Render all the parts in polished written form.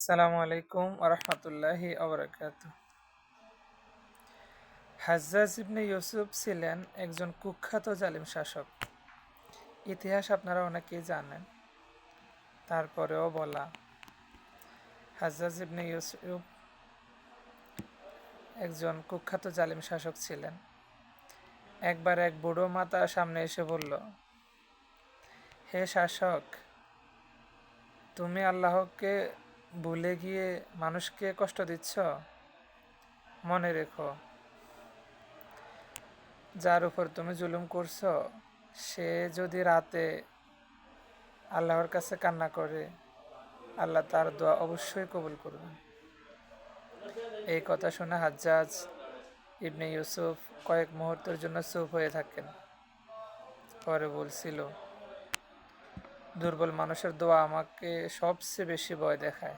আসসালামু আলাইকুম আরহামতুল্লাহি আবরাকাতু। হাজ্জাজ ইবনে ইউসুফ ছিলেন একজন কুখ্যাত জালিম শাসক। ইতিহাস আপনারা অনেকেই জানেন, তারপরেও বলা। হাজ্জাজ ইবনে ইউসুফ একজন কুখ্যাত জালিম শাসক ছিলেন। একবার এক বুড়ো মাতা সামনে এসে বলল, হে শাসক, তুমি আল্লাহকে ভুলে গিয়ে মানুষকে কষ্ট দিচ্ছ। মনে রেখো, যার উপর তুমি জুলুম করছো সে যদি রাতে আল্লাহর কাছে কান্না করে, আল্লাহ তার দোয়া অবশ্যই কবুল করবেন। এই কথা শুনে হাজ্জাজ ইবনে ইউসুফ কয়েক মুহূর্তের জন্য চুপ হয়ে থাকেন। পরে বলছিল, দুর্বল মানুষের দোয়া আমাকে সবচেয়ে বেশি ভয় দেখায়।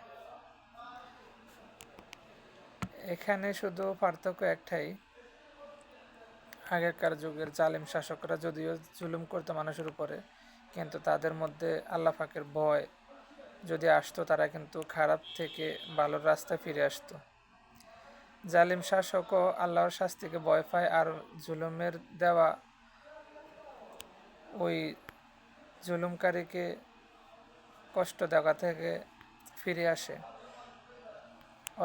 এখানে শুধু পার্থক্য একটাই, আগেকার যুগের জালিম শাসকরা যদিও জুলুম করতো মানুষের উপরে, কিন্তু তাদের মধ্যে আল্লাহ পাকের ভয় যদি আসতো, তারা কিন্তু খারাপ থেকে ভালোর রাস্তায় ফিরে আসতো। জালিম শাসকও আল্লাহর শাস্তিকে ভয় পায় আর জুলুমের দেওয়া ওই জুলুমকারীকে কষ্ট দেওয়া থেকে ফিরে আসে।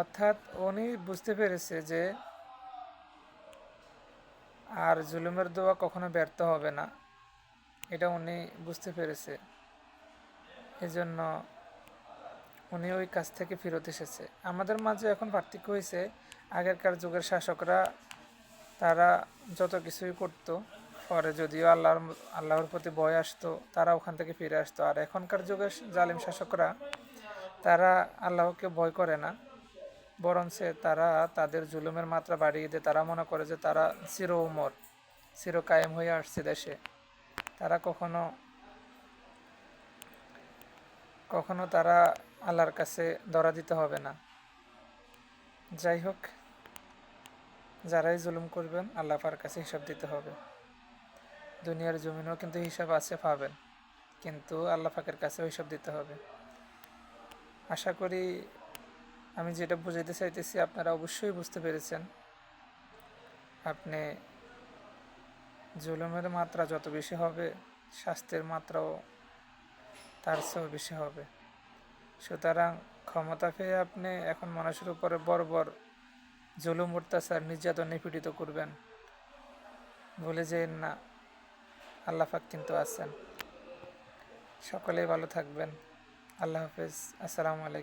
অর্থাৎ উনি বুঝতে পেরেছে যে আর জুলুমের দোয়া কখনো ব্যর্থ হবে না, এটা উনি বুঝতে পেরেছে। এজন্য উনি ওই কাজ থেকে ফেরত এসেছে। আমাদের মাঝে এখন পার্থক্য হয়েছে, আগেরকার যুগের শাসকরা তারা যত কিছুই করতো, পরে যদিও আল্লাহর প্রতি ভয় আসতো, তারা ওখান থেকে ফিরে আসতো। আর এখনকার যুগের জালিম শাসকরা তারা আল্লাহকে ভয় করে না, বরঞ্চ তারা তাদের জুলুমের মাত্রা বাড়িয়ে দেয়। তারা মনে করে যে তারা চির উমর, চির কায়েম হয়ে আসছে দেশে, তারা কখনো কখনো তারা আল্লাহর কাছে ধরা দিতে হবে না। যাই হোক, যারাই জুলুম করবেন আল্লাহ পার কাছে হিসাব দিতে হবে। দুনিয়ার জমিনেও কিন্তু হিসাব আছে, পাবেন, কিন্তু আল্লাহ পাকের কাছেও হিসাব দিতে হবে। আশা করি আমি যেটা বুঝাইতে চাইতেছি আপনারা অবশ্যই বুঝতে পেরেছেন। আপনি জুলুমের মাত্রা যত বেশি হবে, শাস্তির মাত্রাও তার চেয়েও বেশি হবে। সুতরাং ক্ষমতা পেয়ে আপনি এখন মানুষের উপরে বর্বর জুলুম অত্যাচার নির্যাতন নিপীড়িত করবেন, ভুলে যেন না আল্লাহ পাক কিন্তু আছেন। সকলেই ভালো থাকবেন। আল্লাহ হাফেজ। আসসালামু আলাইকুম।